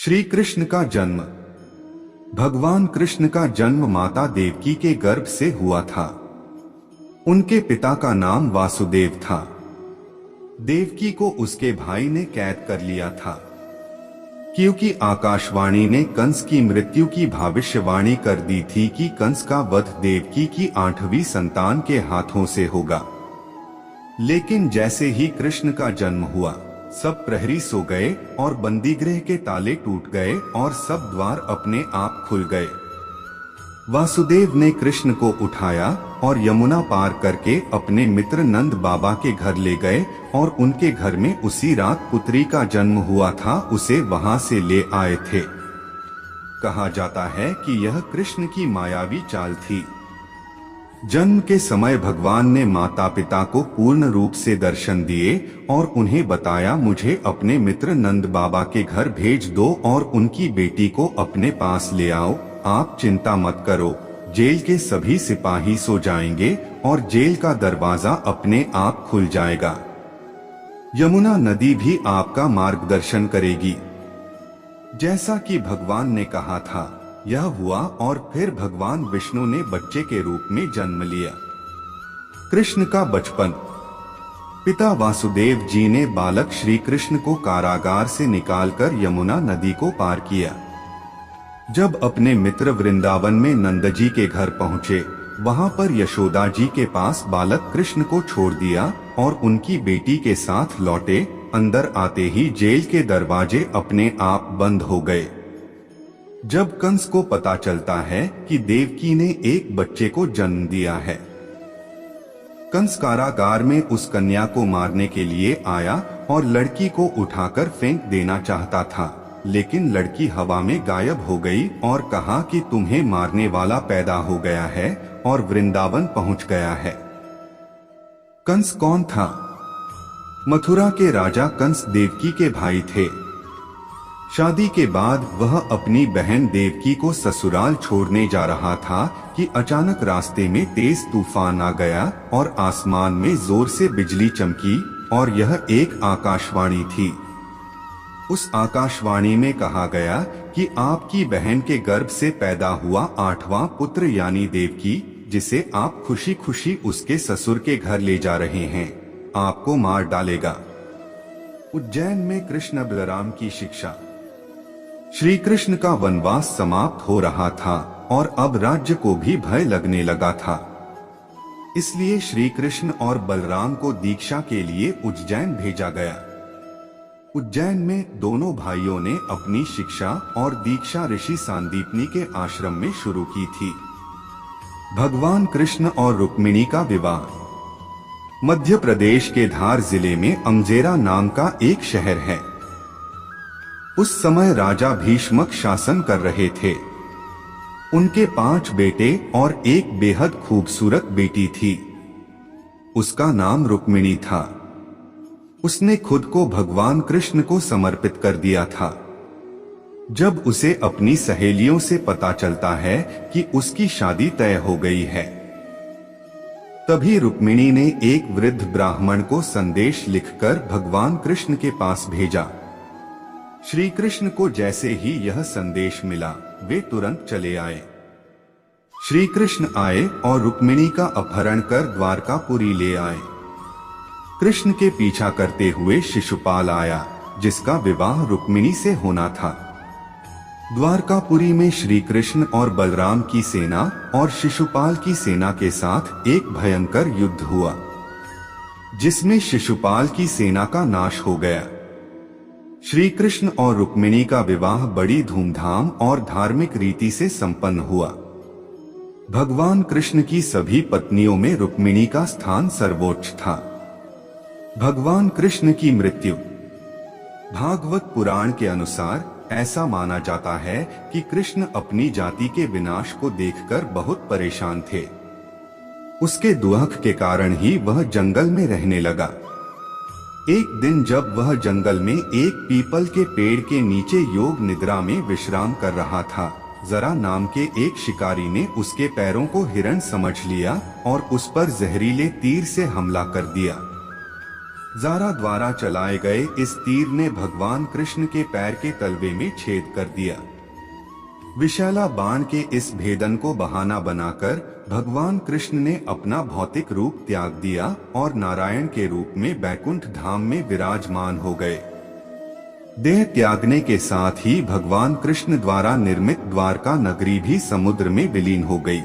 श्री कृष्ण का जन्म। भगवान कृष्ण का जन्म माता देवकी के गर्भ से हुआ था। उनके पिता का नाम वासुदेव था। देवकी को उसके भाई ने कैद कर लिया था, क्योंकि आकाशवाणी ने कंस की मृत्यु की भविष्यवाणी कर दी थी कि कंस का वध देवकी की 8वीं संतान के हाथों से होगा। लेकिन जैसे ही कृष्ण का जन्म हुआ, सब प्रहरी सो गए और बंदीगृह के ताले टूट गए और सब द्वार अपने आप खुल गए। वासुदेव ने कृष्ण को उठाया और यमुना पार करके अपने मित्र नंद बाबा के घर ले गए और उनके घर में उसी रात पुत्री का जन्म हुआ था, उसे वहां से ले आए थे। कहा जाता है कि यह कृष्ण की मायावी चाल थी। जन्म के समय भगवान ने माता पिता को पूर्ण रूप से दर्शन दिए और उन्हें बताया, मुझे अपने मित्र नंद बाबा के घर भेज दो और उनकी बेटी को अपने पास ले आओ। आप चिंता मत करो, जेल के सभी सिपाही सो जाएंगे और जेल का दरवाजा अपने आप खुल जाएगा। यमुना नदी भी आपका मार्गदर्शन करेगी। जैसा कि भगवान ने कहा था, यह हुआ और फिर भगवान विष्णु ने बच्चे के रूप में जन्म लिया। कृष्ण का बचपन। पिता वासुदेव जी ने बालक श्री कृष्ण को कारागार से निकालकर यमुना नदी को पार किया। जब अपने मित्र वृंदावन में नंद जी के घर पहुँचे, वहां पर यशोदा जी के पास बालक कृष्ण को छोड़ दिया और उनकी बेटी के साथ लौटे। अंदर आते ही जेल के दरवाजे अपने आप बंद हो गए। जब कंस को पता चलता है कि देवकी ने एक बच्चे को जन्म दिया है, कंस कारागार में उस कन्या को मारने के लिए आया और लड़की को उठाकर फेंक देना चाहता था, लेकिन लड़की हवा में गायब हो गई और कहा कि तुम्हें मारने वाला पैदा हो गया है और वृंदावन पहुंच गया है। कंस कौन था? मथुरा के राजा कंस देवकी के भाई थे। शादी के बाद वह अपनी बहन देवकी को ससुराल छोड़ने जा रहा था कि अचानक रास्ते में तेज तूफान आ गया और आसमान में जोर से बिजली चमकी और यह एक आकाशवाणी थी। उस आकाशवाणी में कहा गया कि आपकी बहन के गर्भ से पैदा हुआ 8वां पुत्र यानी देवकी, जिसे आप खुशी खुशी उसके ससुर के घर ले जा रहे हैं, आपको मार डालेगा। उज्जैन में कृष्ण बलराम की शिक्षा। श्री कृष्ण का वनवास समाप्त हो रहा था और अब राज्य को भी भय लगने लगा था। इसलिए श्री कृष्ण और बलराम को दीक्षा के लिए उज्जैन भेजा गया। उज्जैन में दोनों भाइयों ने अपनी शिक्षा और दीक्षा ऋषि सांदीपनी के आश्रम में शुरू की थी। भगवान कृष्ण और रुक्मिणी का विवाह। मध्य प्रदेश के धार जिले में अंजेरा नाम का एक शहर है। उस समय राजा भीष्मक शासन कर रहे थे। उनके 5 बेटे और एक बेहद खूबसूरत बेटी थी। उसका नाम रुक्मिणी था। उसने खुद को भगवान कृष्ण को समर्पित कर दिया था। जब उसे अपनी सहेलियों से पता चलता है कि उसकी शादी तय हो गई है, तभी रुक्मिणी ने एक वृद्ध ब्राह्मण को संदेश लिखकर भगवान कृष्ण के पास भेजा। श्री कृष्ण को जैसे ही यह संदेश मिला, वे तुरंत चले आए। श्री कृष्ण आए और रुक्मिणी का अपहरण कर द्वारकापुरी ले आए। कृष्ण के पीछा करते हुए शिशुपाल आया, जिसका विवाह रुक्मिणी से होना था। द्वारकापुरी में श्री कृष्ण और बलराम की सेना और शिशुपाल की सेना के साथ एक भयंकर युद्ध हुआ, जिसमें शिशुपाल की सेना का नाश हो गया। श्री कृष्ण और रुक्मिणी का विवाह बड़ी धूमधाम और धार्मिक रीति से संपन्न हुआ। भगवान कृष्ण की सभी पत्नियों में रुक्मिणी का स्थान सर्वोच्च था। भगवान कृष्ण की मृत्यु। भागवत पुराण के अनुसार ऐसा माना जाता है कि कृष्ण अपनी जाति के विनाश को देखकर बहुत परेशान थे। उसके दुख के कारण ही वह जंगल में रहने लगा। एक दिन जब वह जंगल में एक पीपल के पेड़ के नीचे योग निद्रा में विश्राम कर रहा था, जरा नाम के एक शिकारी ने उसके पैरों को हिरण समझ लिया और उस पर जहरीले तीर से हमला कर दिया। जारा द्वारा चलाए गए इस तीर ने भगवान कृष्ण के पैर के तलवे में छेद कर दिया। विशाला बाण के इस भेदन को बहाना बनाकर भगवान कृष्ण ने अपना भौतिक रूप त्याग दिया और नारायण के रूप में बैकुंठ धाम में विराजमान हो गए। देह त्यागने के साथ ही भगवान कृष्ण द्वारा निर्मित द्वारका नगरी भी समुद्र में विलीन हो गई।